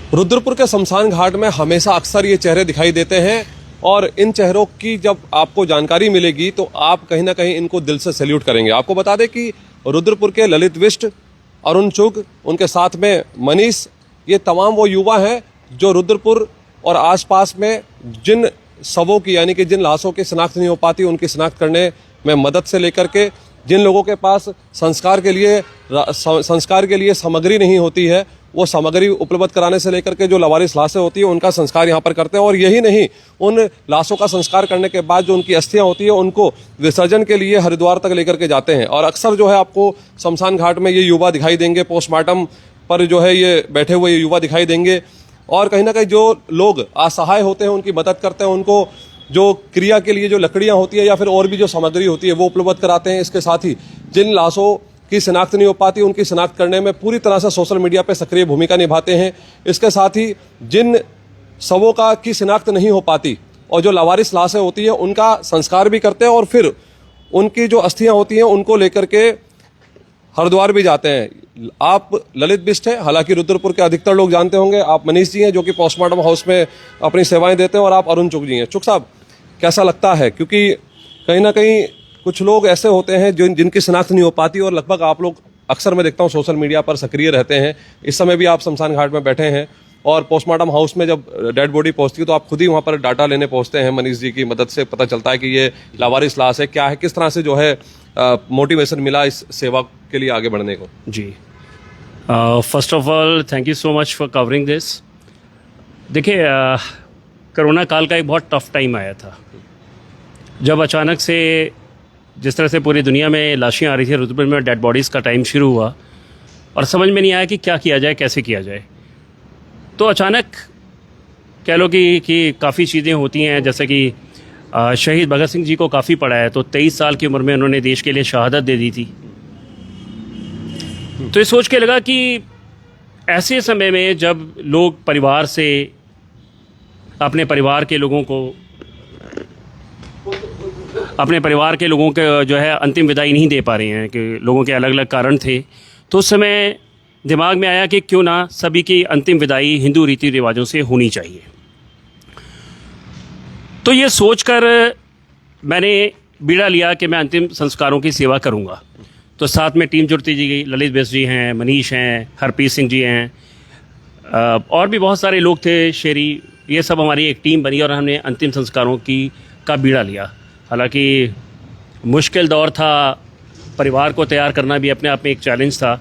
रुद्रपुर के शमशान घाट में हमेशा अक्सर ये चेहरे दिखाई देते हैं और इन चेहरों की जब आपको जानकारी मिलेगी तो आप कहीं ना कहीं इनको दिल से सैल्यूट करेंगे। आपको बता दें कि रुद्रपुर के ललित बिष्ट, अरुण चुग, उनके साथ में मनीष, ये तमाम वो युवा हैं जो रुद्रपुर और आसपास में जिन शवों की यानी कि जिन लाशों की शिनाख्त नहीं हो पाती उनकी शिनाख्त करने में मदद से लेकर के जिन लोगों के पास संस्कार के लिए सामग्री नहीं होती है वो सामग्री उपलब्ध कराने से लेकर के जो लावारिस लाशें होती है उनका संस्कार यहाँ पर करते हैं। और यही नहीं, उन लाशों का संस्कार करने के बाद जो उनकी अस्थियां होती है उनको विसर्जन के लिए हरिद्वार तक लेकर के जाते हैं। और अक्सर जो है आपको शमशान घाट में ये युवा दिखाई देंगे, पोस्टमार्टम पर जो है ये बैठे हुए ये युवा दिखाई देंगे और कहीं ना कहीं जो लोग असहाय होते हैं उनकी मदद करते हैं, उनको जो क्रिया के लिए जो लकड़ियां होती है या फिर और भी जो सामग्री होती है वो उपलब्ध कराते हैं। इसके साथ ही जिन लाशों की शिनाख्त नहीं हो पाती उनकी शिनाख्त करने में पूरी तरह से सोशल मीडिया पे सक्रिय भूमिका निभाते हैं। इसके साथ ही जिन शवों की शिनाख्त नहीं हो पाती और जो लावारिस लाशें होती है उनका संस्कार भी करते हैं और फिर उनकी जो अस्थियां होती हैं उनको लेकर के हरिद्वार भी जाते हैं। आप ललित बिष्ट हैं, हालांकि रुद्रपुर के अधिकतर लोग जानते होंगे। आप मनीष जी हैं जो कि पोस्टमार्टम हाउस में अपनी सेवाएं देते हैं और आप अरुण चुग जी हैं। चुग साहब, कैसा लगता है, क्योंकि कहीं ना कहीं कुछ लोग ऐसे होते हैं जिनकी शिनाख्त नहीं हो पाती और लगभग आप लोग अक्सर मैं देखता हूँ सोशल मीडिया पर सक्रिय रहते हैं। इस समय भी आप शमशान घाट में बैठे हैं और पोस्टमार्टम हाउस में जब डेड बॉडी पहुंचती है तो आप खुद ही वहाँ पर डाटा लेने पहुंचते हैं। मनीष जी की मदद से पता चलता है कि ये लावारिस लाश है, क्या है, किस तरह से जो है मोटिवेशन मिला इस सेवा के लिए आगे बढ़ने को? जी, first of all thank you so much for covering this. देखिए, कोरोना काल का एक बहुत टफ टाइम आया था जब अचानक से जिस तरह से पूरी दुनिया में लाशें आ रही थी, रुद्रपुर में डेड बॉडीज़ का टाइम शुरू हुआ और समझ में नहीं आया कि क्या किया जाए, कैसे किया जाए। तो अचानक कह लो कि काफ़ी चीज़ें होती हैं, जैसे कि शहीद भगत सिंह जी को काफ़ी पड़ा है, तो 23 साल की उम्र में उन्होंने देश के लिए शहादत दे दी थी। तो ये सोच के लगा कि ऐसे समय में जब लोग परिवार से अपने परिवार के लोगों के जो है अंतिम विदाई नहीं दे पा रहे हैं, कि लोगों के अलग अलग कारण थे, तो उस समय दिमाग में आया कि क्यों ना सभी की अंतिम विदाई हिंदू रीति रिवाजों से होनी चाहिए। तो ये सोचकर मैंने बीड़ा लिया कि मैं अंतिम संस्कारों की सेवा करूंगा। तो साथ में टीम जुड़ती जी गई, ललित बिष्ट जी हैं, मनीष हैं, हरप्रीत सिंह जी हैं, और भी बहुत सारे लोग थे, शेरी, ये सब हमारी एक टीम बनी और हमने अंतिम संस्कारों का बीड़ा लिया। हालांकि मुश्किल दौर था, परिवार को तैयार करना भी अपने आप में एक चैलेंज था,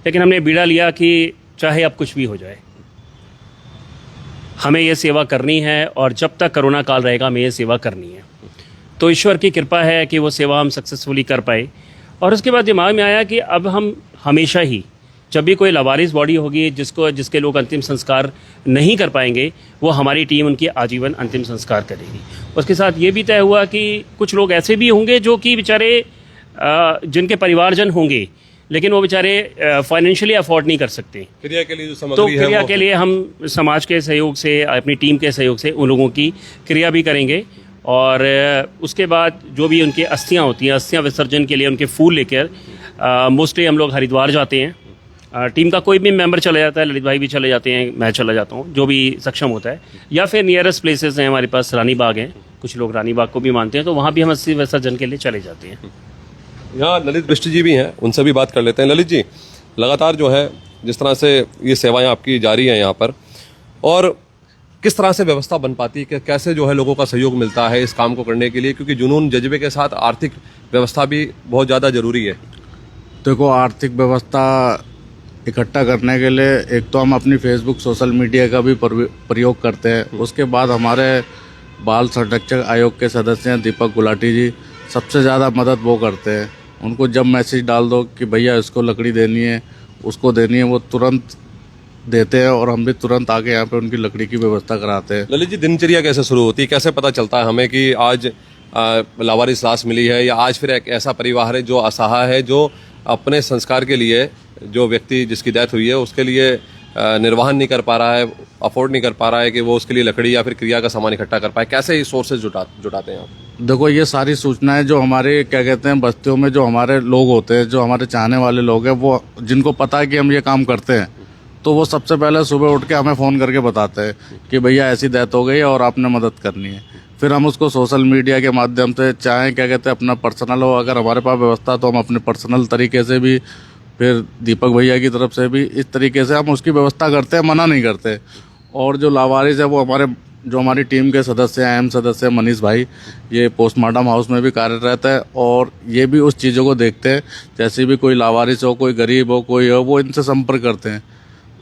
लेकिन हमने बीड़ा लिया कि चाहे अब कुछ भी हो जाए, हमें ये सेवा करनी है और जब तक कोरोना काल रहेगा हमें ये सेवा करनी है। तो ईश्वर की कृपा है कि वो सेवा हम सक्सेसफुली कर पाए। और उसके बाद दिमाग में आया कि अब हम हमेशा ही जब भी कोई लावारिस बॉडी होगी जिसके लोग अंतिम संस्कार नहीं कर पाएंगे, वो हमारी टीम उनकी आजीवन अंतिम संस्कार करेगी। उसके साथ ये भी तय हुआ कि कुछ लोग ऐसे भी होंगे जो कि बेचारे जिनके परिवारजन होंगे लेकिन वो बेचारे फाइनेंशियली अफोर्ड नहीं कर सकते क्रिया के लिए जो सामग्री तो है, क्रिया के लिए हम समाज के सहयोग से, अपनी टीम के सहयोग से उन लोगों की क्रिया भी करेंगे। और उसके बाद जो भी उनकी अस्थियां होती हैं, अस्थियां विसर्जन के लिए उनके फूल लेकर मोस्टली हम लोग हरिद्वार जाते हैं। टीम का कोई भी मेंबर चला जाता है, ललित भाई भी चले जाते हैं, मैं चला जाता हूँ, जो भी सक्षम होता है, या फिर नियरेस्ट प्लेसेस हैं हमारे पास, रानी बाग हैं, कुछ लोग रानी बाग को भी मानते हैं, तो वहाँ भी हम अस्थि विसर्जन के लिए चले जाते हैं। यहाँ ललित बिष्ट जी भी हैं, उनसे भी बात कर लेते हैं। ललित जी, लगातार जो है जिस तरह से ये सेवाएं आपकी जारी हैं यहाँ पर, और किस तरह से व्यवस्था बन पाती है, कैसे जो है लोगों का सहयोग मिलता है इस काम को करने के लिए, क्योंकि जुनून जज्बे के साथ आर्थिक व्यवस्था भी बहुत ज़्यादा ज़रूरी है। देखो, आर्थिक व्यवस्था इकट्ठा करने के लिए एक तो हम अपनी फेसबुक, सोशल मीडिया का भी प्रयोग करते हैं। उसके बाद हमारे बाल संरक्षक आयोग के सदस्य हैं दीपक गुलाटी जी, सबसे ज़्यादा मदद वो करते हैं। उनको जब मैसेज डाल दो कि भैया इसको लकड़ी देनी है, उसको देनी है, वो तुरंत देते हैं और हम भी तुरंत आके यहाँ पे उनकी लकड़ी की व्यवस्था कराते हैं। ललित जी, दिनचर्या कैसे शुरू होती है, कैसे पता चलता है हमें कि आज लावारिस लाश मिली है, या आज फिर एक ऐसा परिवार है जो असहाय है, जो अपने संस्कार के लिए, जो व्यक्ति जिसकी डेथ हुई है उसके लिए निर्वाहन नहीं कर पा रहा है, अफोर्ड नहीं कर पा रहा है कि वो उसके लिए लकड़ी या फिर क्रिया का सामान इकट्ठा कर पाए, कैसे ये सोर्सेज जुटाते हैं आप? देखो, ये सारी सूचनाएं जो हमारे क्या कहते हैं बस्तियों में जो हमारे लोग होते हैं, जो हमारे चाहने वाले लोग हैं, वो जिनको पता है कि हम ये काम करते हैं, तो वो सबसे पहले सुबह उठ के हमें फ़ोन करके बताते हैं कि भैया ऐसी डेथ हो गई है और आपने मदद करनी है। फिर हम उसको सोशल मीडिया के माध्यम से, चाहे क्या कहते हैं अपना पर्सनल हो, अगर हमारे पास व्यवस्था तो हम अपने पर्सनल तरीके से भी, फिर दीपक भैया की तरफ से भी, इस तरीके से हम उसकी व्यवस्था करते हैं, मना नहीं करते। और जो लावारिस है वो हमारी टीम के सदस्य हैं, अहम सदस्य मनीष भाई, ये पोस्टमार्टम हाउस में भी कार्यरत है और ये भी उस चीज़ों को देखते हैं। जैसे भी कोई लावारिस हो, कोई गरीब हो, कोई हो, वो इनसे संपर्क करते हैं।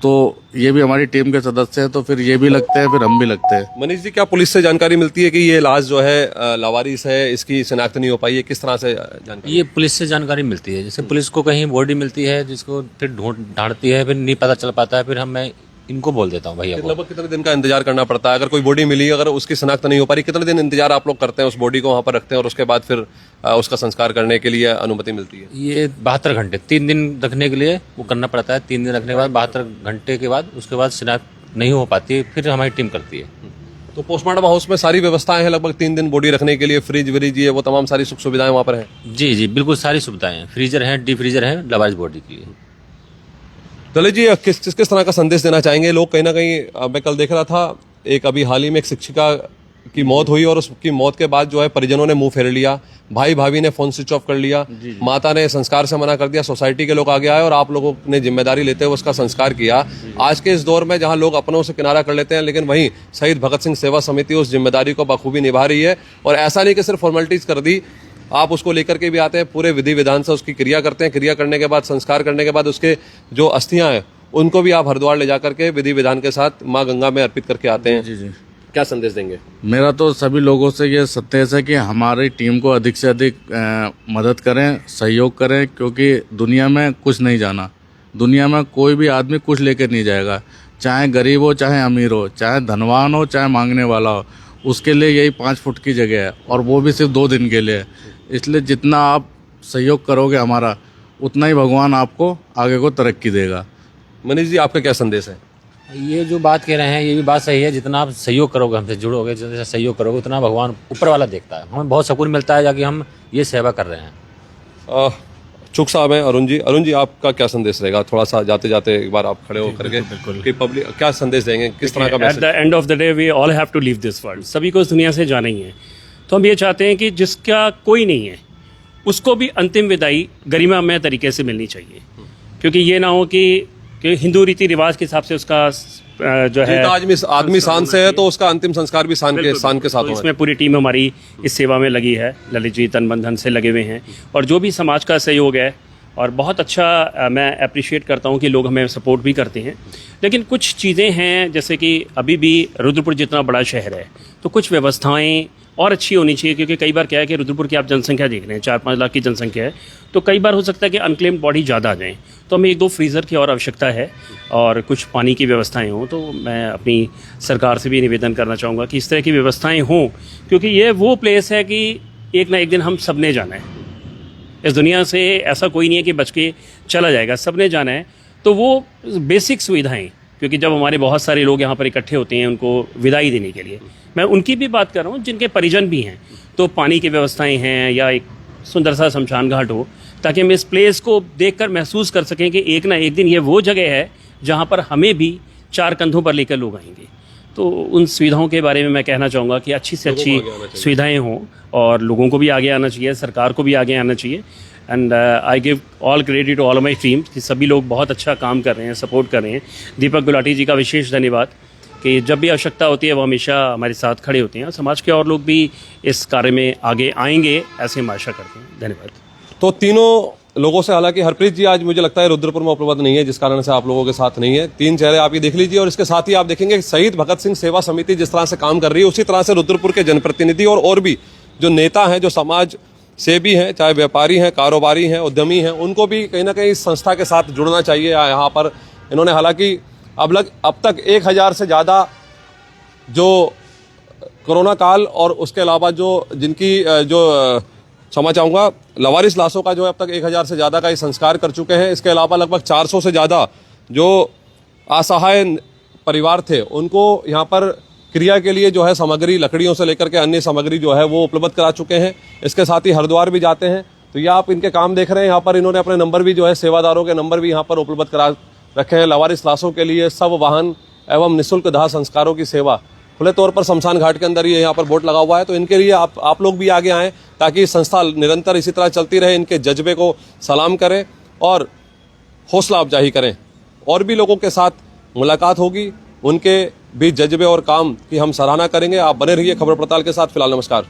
तो ये भी हमारी टीम के सदस्य हैं, तो फिर ये भी लगते हैं, फिर हम भी लगते हैं। मनीष जी, क्या पुलिस से जानकारी मिलती है कि ये लाश जो है लावारिस है, इसकी शिनाख्त नहीं हो पाई है? किस तरह से जानकारी? ये पुलिस से जानकारी मिलती है। जैसे पुलिस को कहीं बॉडी मिलती है जिसको फिर ढूंढती है, फिर नहीं पता चल पाता है, फिर मैं इनको बोल देता हूँ भैया को। लगभग कितने दिन का इंतजार करना पड़ता है? अगर कोई बॉडी मिली, अगर उसकी शिनाख्त नहीं हो पा रही, कितने दिन इंतजार आप लोग करते हैं? उस बॉडी को वहाँ पर रखते हैं और उसके बाद फिर उसका संस्कार करने के लिए अनुमति मिलती है? ये 72 घंटे, 3 दिन रखने के लिए वो करना पड़ता है। 3 दिन रखने के बाद 72 घंटे के बाद उसके बाद शिनाख्त नहीं हो पाती, फिर हमारी टीम करती है। तो पोस्टमार्टम हाउस में सारी व्यवस्थाएं हैं लगभग 3 दिन बॉडी रखने के लिए? फ्रिज व्रिज ये वो तमाम सारी सुख सुविधाएं वहाँ पर हैं? जी जी, बिल्कुल सारी सुविधाएं हैं। फ्रीजर है, डीप फ्रीजर है लावारिस बॉडी के लिए। दलित जी, किस तरह का संदेश देना चाहेंगे? लोग कहीं ना कहीं, मैं कल देख रहा था, एक अभी हाल ही में एक शिक्षिका की मौत हुई और उसकी मौत के बाद जो है परिजनों ने मुंह फेर लिया, भाई भाभी ने फोन स्विच ऑफ कर लिया, माता ने संस्कार से मना कर दिया, सोसाइटी के लोग आगे आए और आप लोगों ने जिम्मेदारी लेते हुए उसका संस्कार किया। आज के इस दौर में जहां लोग अपनों से किनारा कर लेते हैं, लेकिन वहीं शहीद भगत सिंह सेवा समिति उस जिम्मेदारी को बखूबी निभा रही है। और ऐसा नहीं कि सिर्फ फॉर्मेलिटीज कर दी, आप उसको लेकर के भी आते हैं, पूरे विधि विधान से उसकी क्रिया करते हैं। क्रिया करने के बाद, संस्कार करने के बाद उसके जो अस्थियां हैं उनको भी आप हरिद्वार ले जाकर के विधि विधान के साथ माँ गंगा में अर्पित करके आते हैं। जी जी। क्या संदेश देंगे? मेरा तो सभी लोगों से ये संदेश है कि हमारी टीम को अधिक से अधिक मदद करें, सहयोग करें, क्योंकि दुनिया में कुछ नहीं जाना। दुनिया में कोई भी आदमी कुछ लेकर नहीं जाएगा, चाहे गरीब हो, चाहे अमीर हो, चाहे धनवान हो, चाहे मांगने वाला हो। उसके लिए यही 5 फुट की जगह है और वो भी सिर्फ 2 दिन के लिए है। इसलिए जितना आप सहयोग करोगे हमारा, उतना ही भगवान आपको आगे को तरक्की देगा। मनीष जी, आपका क्या संदेश है? ये जो बात कह रहे हैं ये भी बात सही है। जितना आप सहयोग करोगे, हमसे जुड़ोगे, जितना सहयोग करोगे, उतना भगवान ऊपर वाला देखता है। हमें बहुत सुकून मिलता है जाके हम ये सेवा कर रहे हैं। चुक साहब हैं, अरुण जी आपका क्या संदेश रहेगा? थोड़ा सा जाते जाते एक बार आप खड़े होकर के कि पब्लिक क्या संदेश देंगे, किस तरह का at the end of the day we all have to leave this world. सभी को इस दुनिया से जाना ही है। तो हम ये चाहते हैं कि जिसका कोई नहीं है उसको भी अंतिम विदाई गरिमामय तरीके से मिलनी चाहिए, क्योंकि ये ना हो कि हिंदू रीति रिवाज के हिसाब से उसका जो है आदमी शान से है तो उसका अंतिम संस्कार भी शान के साथ तो होना। इसमें पूरी टीम हमारी इस सेवा में लगी है। ललित जी तन मन धन से लगे हुए हैं और जो भी समाज का सहयोग है, और बहुत अच्छा मैं अप्रिशिएट करता हूं कि लोग हमें सपोर्ट भी करते हैं। लेकिन कुछ चीज़ें हैं, जैसे कि अभी भी रुद्रपुर जितना बड़ा शहर है तो कुछ व्यवस्थाएं और अच्छी होनी चाहिए, क्योंकि कई बार क्या है कि रुद्रपुर की आप जनसंख्या देख रहे हैं, 4-5 लाख की जनसंख्या है, तो कई बार हो सकता है कि अनक्लेम्ड बॉडी ज़्यादा आ जाए। तो हमें 1-2 फ्रीज़र की और आवश्यकता है और कुछ पानी की व्यवस्थाएं हों। तो मैं अपनी सरकार से भी निवेदन करना चाहूँगा कि इस तरह की व्यवस्थाएं हों, क्योंकि ये वो प्लेस है कि एक ना एक दिन हम सब ने जाना है इस दुनिया से। ऐसा कोई नहीं है कि बच के चला जाएगा, सब ने जाना है। तो वो बेसिक सुविधाएँ, क्योंकि जब हमारे बहुत सारे लोग यहाँ पर इकट्ठे होते हैं उनको विदाई देने के लिए, मैं उनकी भी बात कर रहा हूँ जिनके परिजन भी हैं, तो पानी की व्यवस्थाएं हैं या एक सुंदर सा शमशान घाट हो, ताकि हम इस प्लेस को देखकर महसूस कर सकें कि एक ना एक दिन ये वो जगह है जहाँ पर हमें भी 4 कंधों पर लेकर लोग आएंगे। तो उन सुविधाओं के बारे में मैं कहना चाहूँगा कि अच्छी से अच्छी सुविधाएँ हों और लोगों को भी आगे आना चाहिए, सरकार को भी आगे आना चाहिए। And I give all credit to all my team कि सभी लोग बहुत अच्छा काम कर रहे हैं, सपोर्ट कर रहे हैं। दीपक गुलाटी जी का विशेष धन्यवाद कि जब भी आवश्यकता होती है वो हमेशा हमारे साथ खड़े होते हैं। समाज के और लोग भी इस कार्य में आगे आएंगे, ऐसे हम आशा करते हैं। धन्यवाद। तो तीनों लोगों से, हालांकि हरप्रीत जी आज मुझे लगता है रुद्रपुर में उपलब्ध नहीं है, जिस कारण से आप लोगों के साथ नहीं है। 3 चेहरे आप ये देख लीजिए और इसके साथ ही आप देखेंगे शहीद भगत सिंह सेवा समिति जिस तरह से काम कर रही है, उसी तरह से रुद्रपुर के जनप्रतिनिधि और भी जो नेता हैं, जो समाज से भी हैं, चाहे व्यापारी हैं, कारोबारी हैं, उद्यमी हैं, उनको भी कहीं ना कहीं इस संस्था के साथ जुड़ना चाहिए। यहाँ पर इन्होंने हालांकि अब तक 1000 से ज़्यादा जो कोरोना काल और उसके अलावा जो जिनकी जो क्षमा चाहूँगा लवारिस लाशों का जो है अब तक 1000 से ज़्यादा का ये संस्कार कर चुके हैं। इसके अलावा लगभग 400 से ज़्यादा जो असहाय परिवार थे उनको यहाँ पर क्रिया के लिए जो है सामग्री, लकड़ियों से लेकर के अन्य सामग्री जो है वो उपलब्ध करा चुके हैं। इसके साथ ही हरिद्वार भी जाते हैं। तो ये आप इनके काम देख रहे हैं। यहाँ पर इन्होंने अपने नंबर भी जो है सेवादारों के नंबर भी यहाँ पर उपलब्ध करा रखे हैं लवारिस लाशों के लिए सब वाहन एवं निःशुल्क दाह संस्कारों की सेवा खुले तौर पर शमशान घाट के अंदर ही यहाँ पर बोर्ड लगा हुआ है। तो इनके लिए आप लोग भी आगे आएँ ताकि संस्था निरंतर इसी तरह चलती रहे। इनके जज्बे को सलाम करें और हौसला अफजाई करें। और भी लोगों के साथ मुलाकात होगी, उनके भी जज्बे और काम की हम सराहना करेंगे। आप बने रहिए खबर पड़ताल के साथ। फिलहाल नमस्कार।